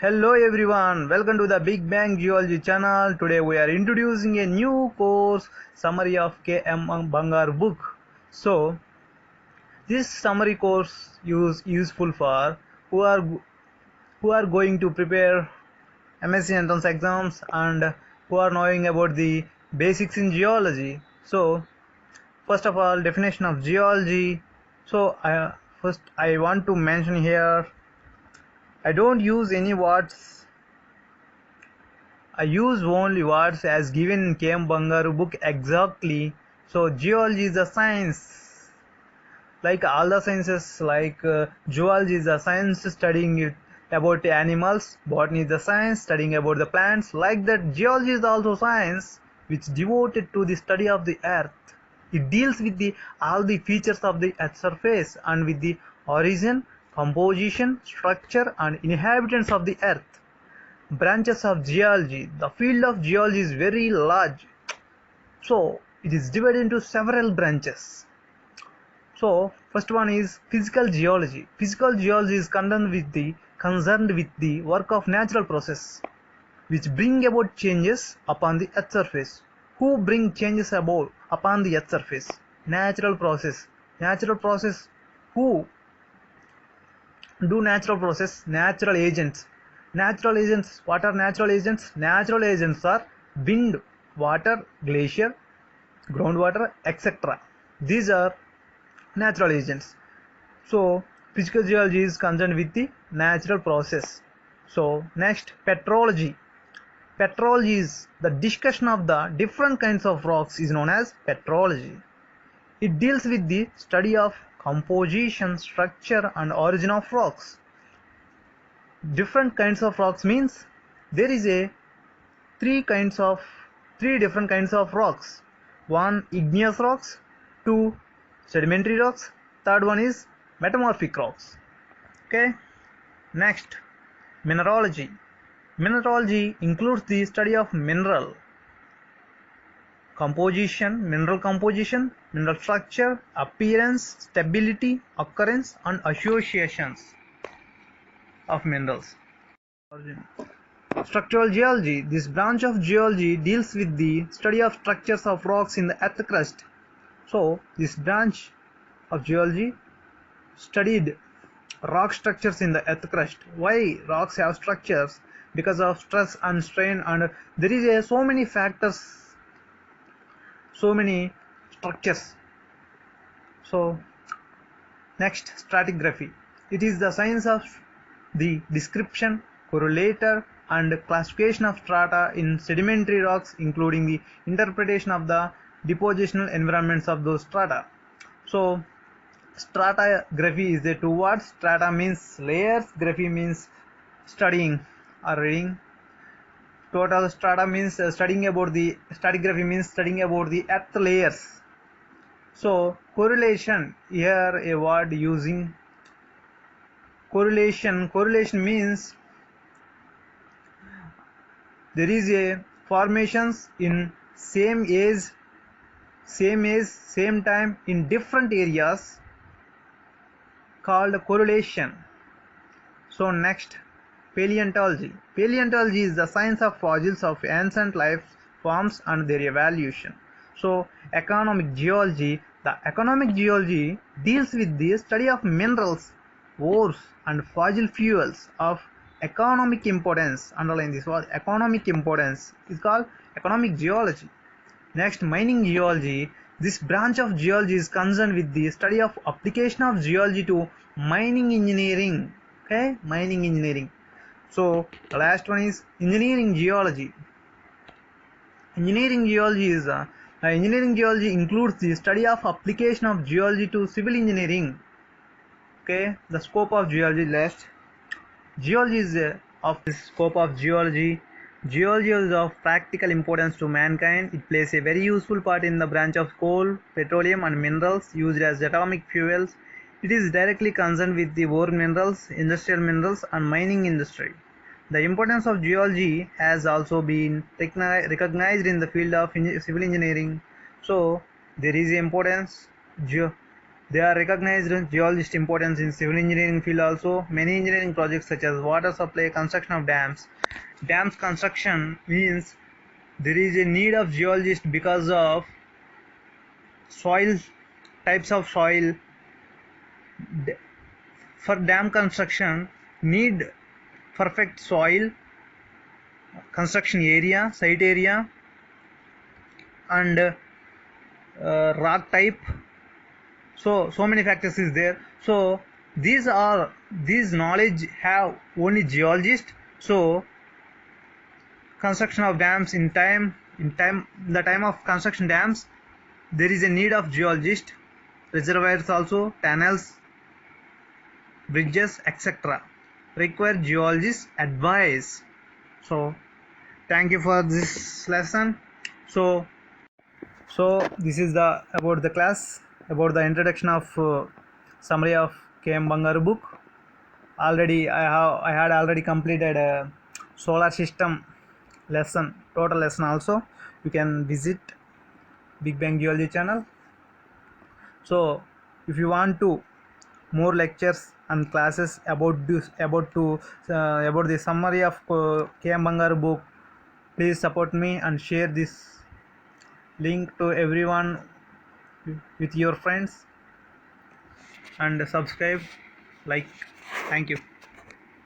Hello everyone, welcome to the Big Bang Geology channel. Today we are introducing a new course summary of KM Bangar book. So this summary course is useful for who are who are going to prepare MSc entrance exams and who are knowing about the basics in geology. So first of all, definition of geology. So I want to mention here I don't use any words. I use only words as given in K.M. Bangaru book exactly. So geology is a science, like all the sciences, like zoology is a science studying it about animals, botany is a science studying about the plants. Like that, geology is also science which devoted to the study of the earth. It deals with the all the features of the earth surface and with the origin, composition, structure, and inhabitants of the earth. Branches of geology. The field of geology is very large, so it is divided into several branches. So first one is physical geology. Physical geology is concerned with the work of natural process which bring about changes upon the earth surface. Who bring changes about upon the earth surface? Natural process. Natural process. Who do natural process? Natural agents. Natural agents. What are natural agents? Natural agents are wind, water, glacier, groundwater, etc. These are natural agents. So physical geology is concerned with the natural process. So next, petrology. Petrology is the discussion of the different kinds of rocks is known as petrology. It deals with the study of composition, structure, and origin of rocks. Different kinds of rocks means there is a three different kinds of rocks. One, igneous rocks. Two, sedimentary rocks. Third one is metamorphic rocks. Okay. Next, mineralogy. Mineralogy includes the study of mineral composition, mineral structure, appearance, stability, occurrence, and associations of minerals. Structural geology. This branch of geology deals with the study of structures of rocks in the earth crust. So this branch of geology studied rock structures in the earth crust. Why rocks have structures? Because of stress and strain, and there is so many factors, so many structures. So next, stratigraphy. It is the science of the description, correlator, and classification of strata in sedimentary rocks, including the interpretation of the depositional environments of those strata. So stratigraphy is the two words. Strata means layers, graphy means studying or reading. Total strata means studying about the stratigraphy means studying about the earth layers. So correlation, here a word using correlation. Correlation means there is a formations in same age, same time in different areas called correlation. So next, paleontology. Paleontology is the science of fossils of ancient life forms and their evolution. So economic geology. The economic geology deals with the study of minerals, ores, and fossil fuels of economic importance. Underline this word, economic importance is called economic geology. Next, mining geology. This branch of geology is concerned with the study of application of geology to mining engineering. Okay, mining engineering. So the last one is engineering geology. Engineering geology includes the study of application of geology to civil engineering. Okay, the scope of geology. Last, geology is of the scope of geology. Geology is of practical importance to mankind. It plays a very useful part in the branch of coal, petroleum, and minerals used as atomic fuels. It is directly concerned with the ore minerals, industrial minerals, and mining industry. The importance of geology has also been recognized in the field of civil engineering. So there is importance. They are recognized geologist importance in civil engineering field also. Many engineering projects such as water supply, construction of dams. Dams construction means there is a need of geologist because of soil, types of soil. For dam construction need perfect soil, construction area, site area, and rock type. So many factors is there. So these knowledge have only geologists. So construction of dams in the time of construction dams, there is a need of geologist. Reservoirs also, tunnels, bridges, etc. require geologist advice. So thank you for this lesson. So this is the about the class, about the introduction of summary of KM Bangaru book. Already I had already completed a solar system lesson, total lesson also. You can visit Big Bang Geology channel. So if you want to more lectures and classes about this about the summary of KM Bangaru book, please support me and share this link to everyone with your friends, and subscribe, like. Thank you.